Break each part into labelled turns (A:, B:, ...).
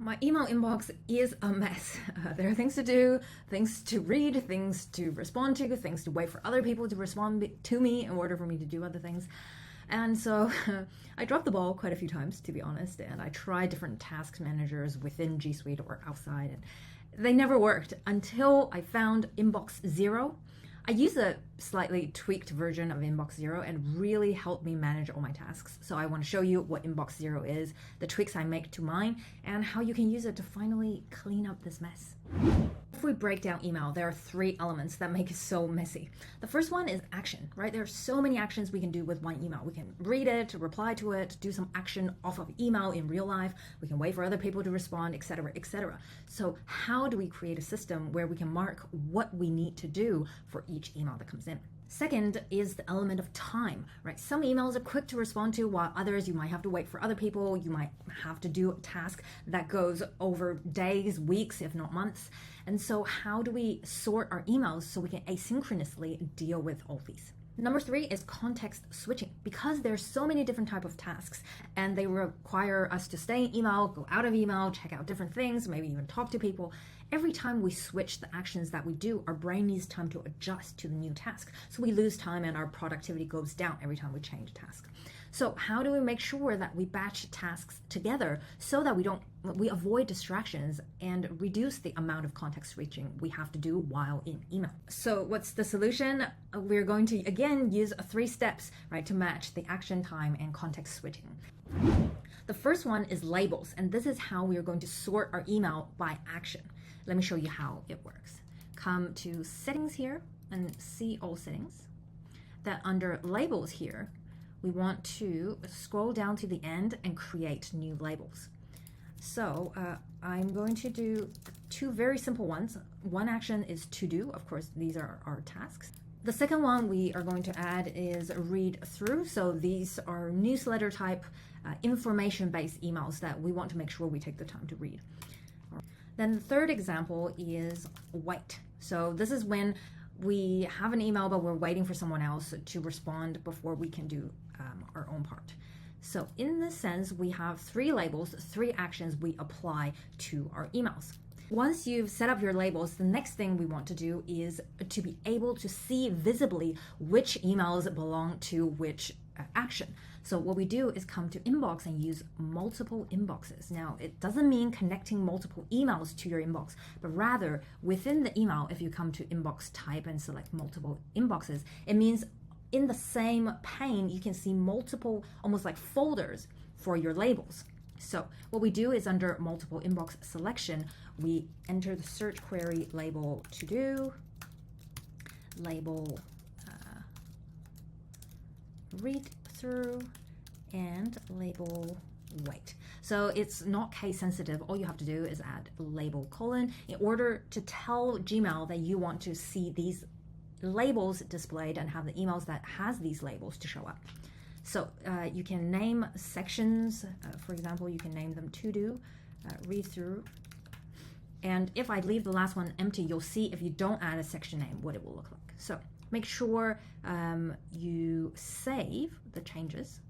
A: My email inbox is a mess. There are things to do, things to read, things to respond to, things to wait for other people to respond to me in order for me to do other things. And so I dropped the ball quite a few times, to be honest, and I tried different task managers within G Suite or outside, and they never worked until I found Inbox Zero. I use a slightly tweaked version of Inbox Zero and really helped me manage all my tasks. So I want to show you what Inbox Zero is, the tweaks I make to mine, and how you can use it to finally clean up this mess. If we break down email, there are three elements that make it so messy. The first one is action, right? There are so many actions we can do with one email. We can read it, reply to it, do some action off of email in real life. We can wait for other people to respond, etc., etc. So how do we create a system where we can mark what we need to do for each email that comes in? Second is the element of time, right? Some emails are quick to respond to, while others you might have to wait for other people. You might have to do a task that goes over days, weeks, if not months. And so how do we sort our emails so we can asynchronously deal with all these? Number three is context switching. Because there's so many different types of tasks and they require us to stay in email, go out of email, check out different things, maybe even talk to people. Every time we switch the actions that we do, our brain needs time to adjust to the new task. So we lose time and our productivity goes down every time we change a task. So how do we make sure that we batch tasks together so that we avoid distractions and reduce the amount of context switching we have to do while in email? So what's the solution? We're going to again use 3 steps, right, to match the action time and context switching. The first one is labels, and this is how we are going to sort our email by action. Let me show you how it works. Come to settings here and see all settings. Then under labels here, we want to scroll down to the end and create new labels. So I'm going to do 2 very simple ones. One action is to do. Of course, these are our tasks. The second one we are going to add is read through. So these are newsletter type information-based emails that we want to make sure we take the time to read. Then the third example is wait. So this is when we have an email, but we're waiting for someone else to respond before we can do our own part. So in this sense, we have 3 labels, 3 actions we apply to our emails. Once you've set up your labels, the next thing we want to do is to be able to see visibly which emails belong to which action. So what we do is come to inbox and use multiple inboxes. Now, it doesn't mean connecting multiple emails to your inbox, but rather within the email, if you come to inbox type and select multiple inboxes, it means in the same pane, you can see multiple, almost like folders for your labels. So what we do is under multiple inbox selection, we enter the search query label to do, label read through, and label wait. So it's not case sensitive. All you have to do is add label colon in order to tell Gmail that you want to see these labels displayed and have the emails that has these labels to show up. So you can name sections. For example, you can name them to do, read through. And if I leave the last one empty, you'll see if you don't add a section name, what it will look like. So make sure you save the changes.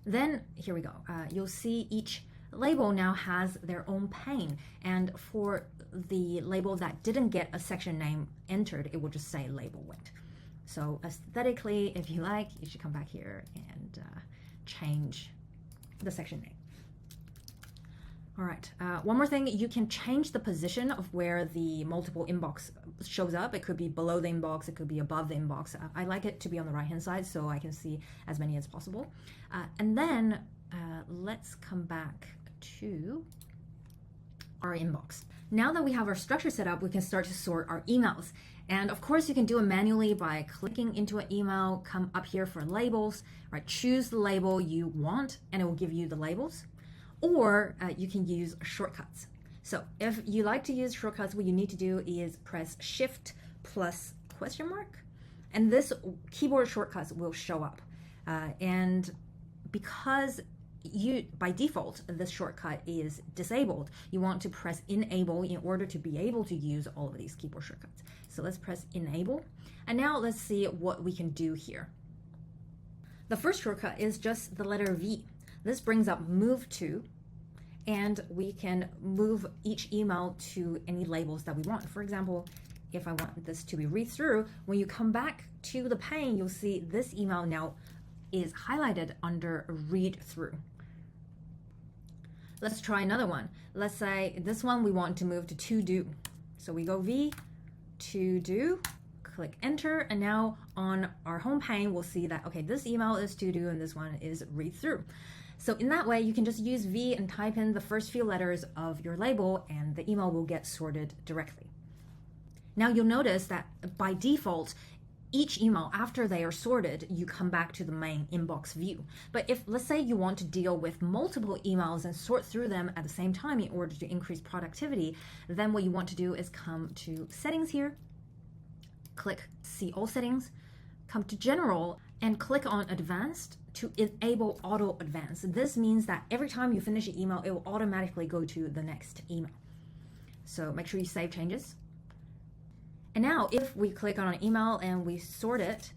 A: Then here we go. You'll see each label now has their own pane. And for the label that didn't get a section name entered, it will just say label wait. So aesthetically, if you like, you should come back here and change the section name. All right, one more thing, you can change the position of where the multiple inbox shows up. It could be below the inbox, it could be above the inbox. I like it to be on the right-hand side so I can see as many as possible. And then let's come back to our inbox. Now that we have our structure set up, we can start to sort our emails. And of course, you can do it manually by clicking into an email, come up here for labels, right? Choose the label you want, and it will give you the labels. Or you can use shortcuts. So if you like to use shortcuts, what you need to do is press Shift plus question mark, and this keyboard shortcuts will show up. And because by default, this shortcut is disabled, you want to press Enable in order to be able to use all of these keyboard shortcuts. So let's press Enable. And now let's see what we can do here. The first shortcut is just the letter V. This brings up Move To, and we can move each email to any labels that we want. For example, if I want this to be read through, when you come back to the pane, you'll see this email now is highlighted under read through. Let's try another one. Let's say this one we want to move to to do. So we go V, to do, click enter, and now on our home pane, we'll see that, okay, this email is to do and this one is read through. So in that way, you can just use V and type in the first few letters of your label and the email will get sorted directly. Now you'll notice that by default, each email after they are sorted, you come back to the main inbox view. But if, let's say you want to deal with multiple emails and sort through them at the same time in order to increase productivity, then what you want to do is come to settings here, click see all settings, come to general and click on advanced to enable auto advance. This means that every time you finish an email, it will automatically go to the next email. So make sure you save changes. And now if we click on an email and we sort it,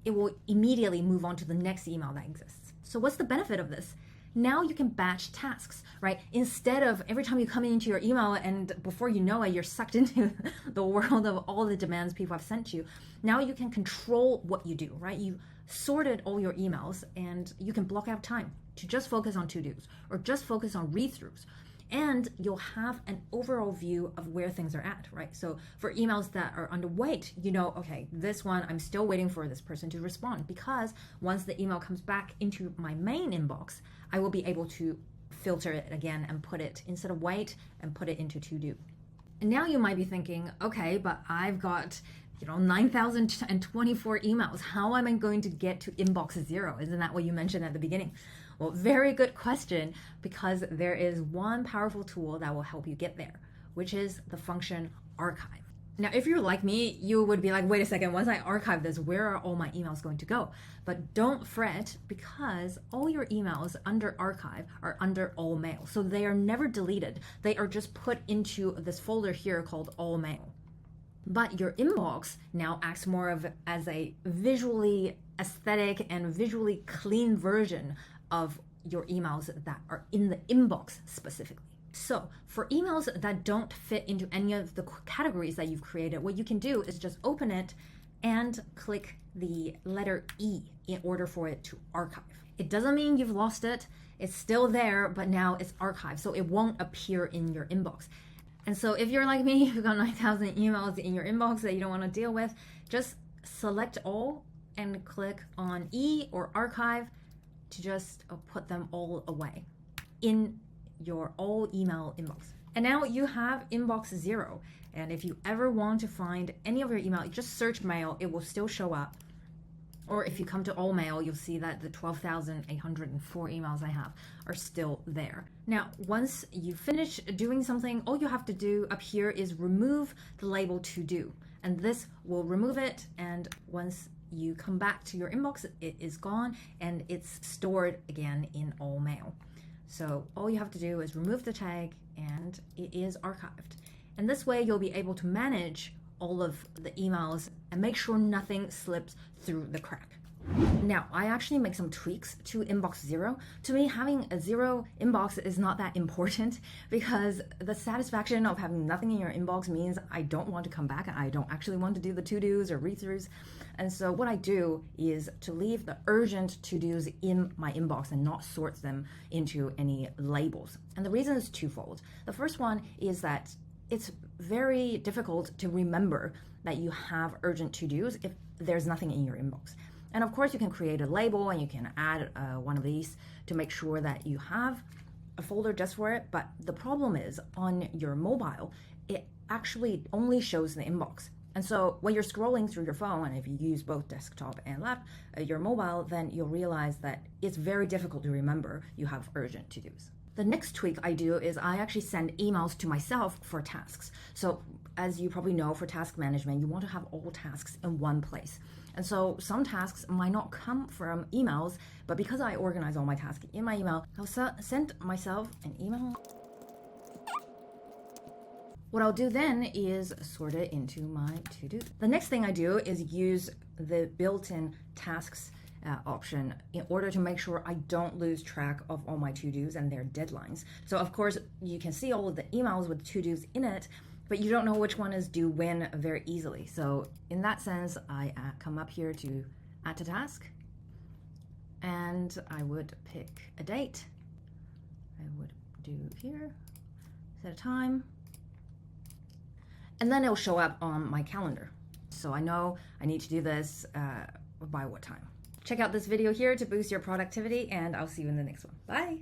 A: it will immediately move on to the next email that exists. So what's the benefit of this? Now you can batch tasks, right? Instead of every time you come into your email and before you know it, you're sucked into the world of all the demands people have sent you. Now you can control what you do, right? You sorted all your emails and you can block out time to just focus on to-dos or just focus on read-throughs. And you'll have an overall view of where things are at, right? So for emails that are underweight, you know, okay, this one, I'm still waiting for this person to respond because once the email comes back into my main inbox, I will be able to filter it again and put it, instead of wait, and put it into to do. And now you might be thinking, okay, but I've got 9,024 emails. How am I going to get to inbox 0? Isn't that what you mentioned at the beginning? Well, very good question, because there is one powerful tool that will help you get there, which is the function archive. Now, if you're like me, you would be like, wait a second, once I archive this, where are all my emails going to go? But don't fret, because all your emails under archive are under all mail. So they are never deleted. They are just put into this folder here called all mail. But your inbox now acts more of as a visually aesthetic and visually clean version of your emails that are in the inbox specifically. So for emails that don't fit into any of the categories that you've created, what you can do is just open it and click the letter E in order for it to archive. It doesn't mean you've lost it. It's still there, but now it's archived, so it won't appear in your inbox. And so if you're like me, you've got 9,000 emails in your inbox that you don't want to deal with, just select all and click on E or archive to just put them all away in your all email inbox. And now you have inbox 0. And if you ever want to find any of your email, just search mail, it will still show up. Or if you come to all mail, you'll see that the 12,804 emails I have are still there. Now, once you finish doing something, all you have to do up here is remove the label to do. And this will remove it. And once you come back to your inbox, it is gone and it's stored again in all mail. So all you have to do is remove the tag and it is archived. And this way you'll be able to manage all of the emails and make sure nothing slips through the crack. Now, I actually make some tweaks to inbox 0. To me, having a 0 inbox is not that important because the satisfaction of having nothing in your inbox means I don't want to come back and I don't actually want to do the to-dos or read-throughs. And so what I do is to leave the urgent to-dos in my inbox and not sort them into any labels. And the reason is twofold. The first one is that it's very difficult to remember that you have urgent to-dos if there's nothing in your inbox. And of course, you can create a label and you can add one of these to make sure that you have a folder just for it. But the problem is on your mobile, it actually only shows the inbox. And so when you're scrolling through your phone, and if you use both desktop and your mobile, then you'll realize that it's very difficult to remember you have urgent to-dos. The next tweak I do is I actually send emails to myself for tasks. So as you probably know, for task management, you want to have all tasks in one place. And so some tasks might not come from emails, but because I organize all my tasks in my email, I'll send myself an email. What I'll do then is sort it into my to-do. The next thing I do is use the built-in tasks option in order to make sure I don't lose track of all my to-dos and their deadlines. So of course, you can see all of the emails with to-dos in it, but you don't know which one is due when very easily. So in that sense, I come up here to add to task, and I would pick a date. I would do here, set a time, and then it'll show up on my calendar. So I know I need to do this by what time. Check out this video here to boost your productivity, and I'll see you in the next one. Bye!